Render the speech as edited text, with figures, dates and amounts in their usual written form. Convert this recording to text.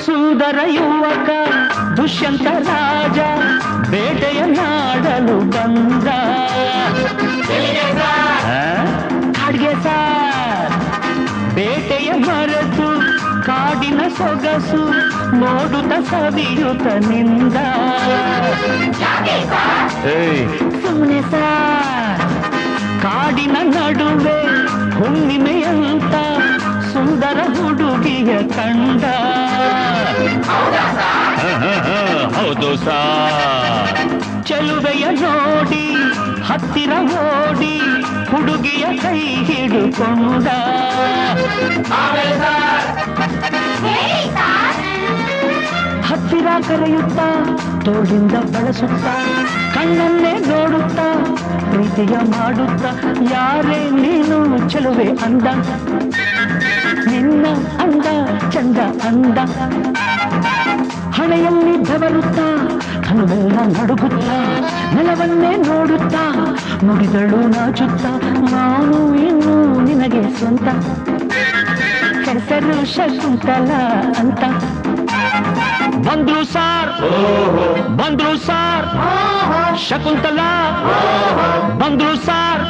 ಸುಂದರ ಯುವಕ ದುಷ್ಯಂತ ರಾಜ ಬೇಟೆಯನ್ನಾಡಲು ಬಂದ. ಕಾಡ್ಗೆ ಸಾರ್ ಬೇಟೆಯ ಮರೆತು ಕಾಡಿನ ಸೊಗಸು ನೋಡುತ್ತ ಸವಿಯುತ್ತ ನಿಂದ. ಸುಮ್ಮನೆ ಸಾರ್ ಕಾಡಿನ ನಡುವೆ ಹುಣ್ಣಿಮೆಯಂತ ಸುಂದರ ಹುಡುಗಿಯ ಕಂಡ. ಹೌದು ಸಾರ್ ಚೆಲುವೆಯ ನೋಡಿ ಹತ್ತಿರ ಓಡಿ ಹುಡುಗಿಯ ಕೈ ಹಿಡುಕೊಂಡ. ಹತ್ತಿರ ಕರೆಯುತ್ತ ತೋಳಿಂದ ಬಳಸುತ್ತ ಕಣ್ಣನ್ನೇ ನೋಡುತ್ತ ಪ್ರೀತಿಯ ಮಾಡುತ್ತ ಯಾರೇ ನೀನು ಚೆಲುವೆ ಅಂದ. ನಿನ್ನ ಅಂದ ಚಂದ ಅಂದ ಹಣೆಯಲ್ಲಿ ಬೆವರುತ್ತ ಕನುವೆಲ್ಲ ನಡುಗುತ್ತ ನೆಲವನ್ನೇ ನೋಡುತ್ತ ನುಡಿದಳು ನಾಚುತ್ತ ನಾನು ಇನ್ನು ನಿನಗೆ ಸ್ವಂತ. ಹೆಸರು ಶಕುಂತಲ ಅಂತ. ಬಂದ್ರು ಸಾರ್ ಬಂದ್ರು ಸಾರ್ ಶಕುಂತಲ ಬಂದ್ರು ಸಾರ್.